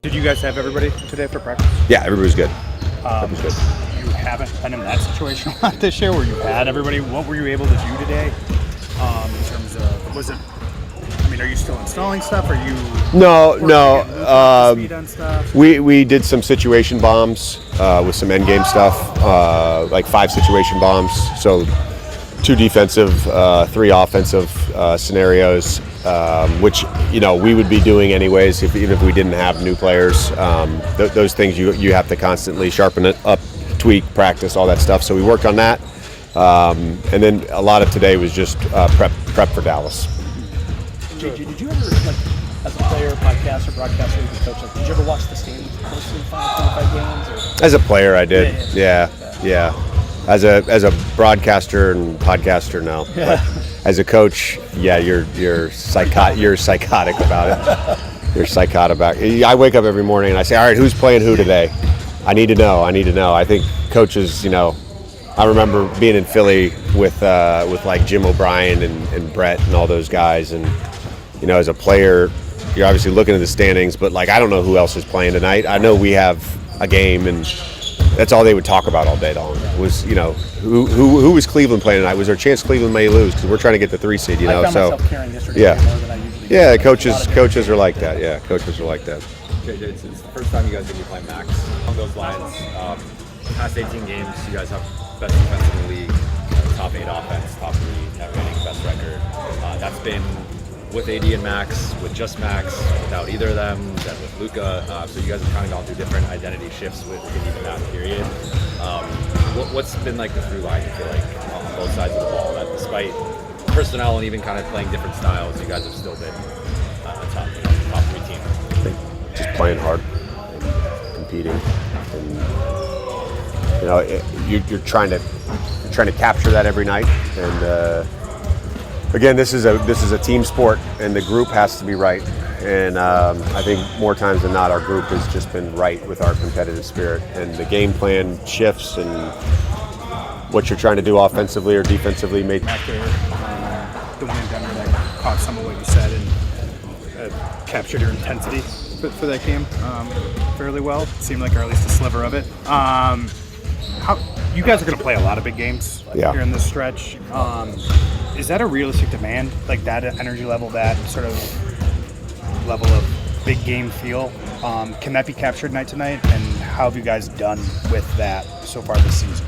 Did you guys have everybody today for practice? Yeah, everybody's good. Everybody's good. You haven't been in that situation a lot this year where you had everybody. What were you able to do today in terms of, was it, I mean, are you still installing stuff? Are you No. speed on stuff? We did some situation bombs with some end game stuff, like 5 situation bombs. So 2 defensive, 3 offensive scenarios, which we would be doing anyways, even if we didn't have new players. Those things you have to constantly sharpen it up, tweak, practice, all that stuff. So we worked on that, and then a lot of today was just prep for Dallas. JJ, did you ever, as a player, podcaster, broadcaster, coach, did you ever watch the standings closely, 25 games? Or? As a player, I did. Yeah. As a broadcaster and podcaster, no. Yeah. But as a coach, yeah, you're psychotic about it. You're psychotic about it. I wake up every morning and I say, all right, who's playing who today? I need to know. I think coaches, I remember being in Philly with like Jim O'Brien and Brett and all those guys, and as a player, you're obviously looking at the standings, but I don't know who else is playing tonight. I know we have a game, and that's all they would talk about all day long was, who was Cleveland playing tonight? Was there a chance Cleveland may lose because we're trying to get the 3 seed, I found myself caring yesterday yeah. more than I usually do. Yeah, coaches are like that. Yeah, coaches are like that. JJ, it's the first time you guys are going to be playing Max. Along those lines, past 18 games, you guys have best defense in the league, top 8 offense, top 3 net rating, best record. That's been with AD and Max, with just Max, without either of them, then with Luka. So you guys have kind of gone through different identity shifts within even that period. What's been the through line, you feel like, on both sides of the ball, that despite personnel and even kind of playing different styles, you guys have still been a top 3 team? I think just playing hard, competing, and you're trying to capture that every night. And again, this is a team sport, and the group has to be right. And I think more times than not, our group has just been right with our competitive spirit. And the game plan shifts, and what you're trying to do offensively or defensively may. After the one in Denver that caught some of what you said and captured your intensity for that game fairly well. It seemed like, or at least a sliver of it. You guys are going to play a lot of big games here in this stretch. Is that a realistic demand, like that energy level, that sort of level of big game feel? Can that be captured night to night? And how have you guys done with that so far this season?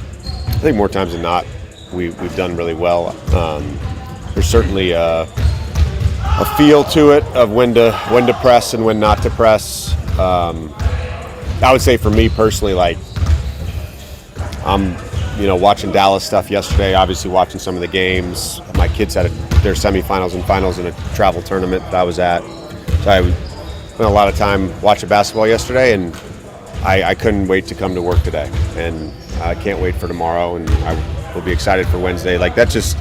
I think more times than not, we've done really well. There's certainly a feel to it of when to press and when not to press. I would say for me personally, I'm watching Dallas stuff yesterday, obviously watching some of the games. My kids had their semifinals and finals in a travel tournament that I was at. So I spent a lot of time watching basketball yesterday, and I couldn't wait to come to work today. And I can't wait for tomorrow, and I will be excited for Wednesday. That's just,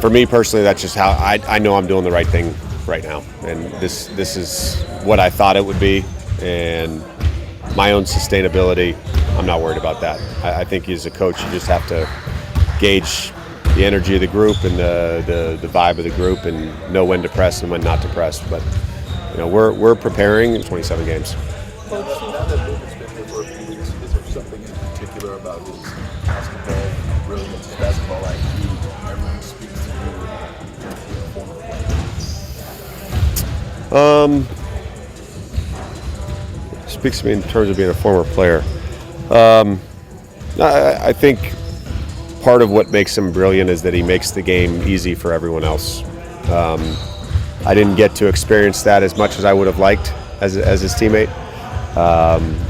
for me personally, that's just how I know I'm doing the right thing right now. And this is what I thought it would be. And my own sustainability, I'm not worried about that. I think as a coach, you just have to gauge the energy of the group and the vibe of the group, and know when to press and when not to press. But we're preparing in 27 games. Coach, now that Luka's been here for a few weeks, is there something in particular about his basketball brilliance, his basketball IQ? Everyone speaks to you in terms of being a former player. Speaks to me in terms of being a former player. I think part of what makes him brilliant is that he makes the game easy for everyone else. I didn't get to experience that as much as I would have liked as his teammate,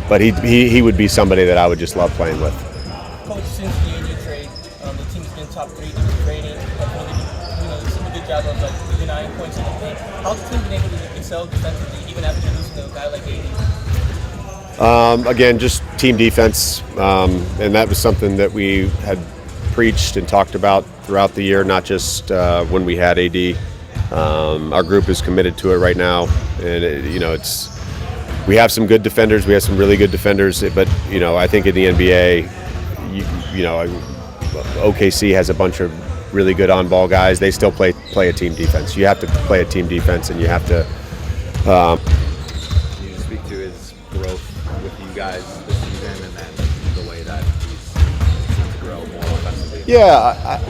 but he would be somebody that I would just love playing with. Coach, since the AD trade, the team's been top 3 different rating. Some a good job of denying points in the paint. How's the team been able to excel defensively, even after losing a guy like AD? Again, just team defense, and that was something that we had preached and talked about throughout the year, not just when we had AD. Our group is committed to it right now, and we have some good defenders. We have some really good defenders, but I think in the NBA, OKC has a bunch of really good on-ball guys. They still play a team defense. You have to play a team defense, and you have to. his growth with you guys this season, and then the way that he's seemed to grow more offensively? Yeah,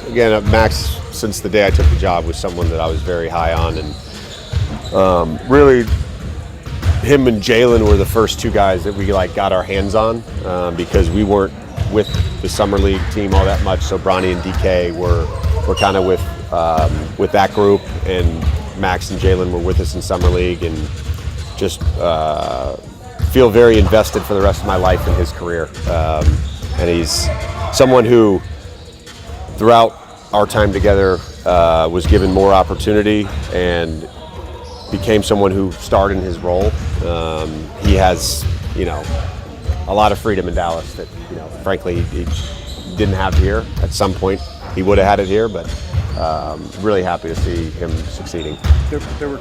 again, Max, since the day I took the job, was someone that I was very high on, and really, him and Jalen were the first two guys that we got our hands on because we weren't with the summer league team all that much. So Bronny and DK were kind of with that group, and Max and Jalen were with us in summer league, and just feel very invested for the rest of my life in his career. And he's someone who, throughout our time together, was given more opportunity and became someone who starred in his role. He has, a lot of freedom in Dallas that, frankly, he didn't have here. At some point, he would have had it here, but really happy to see him succeeding. There were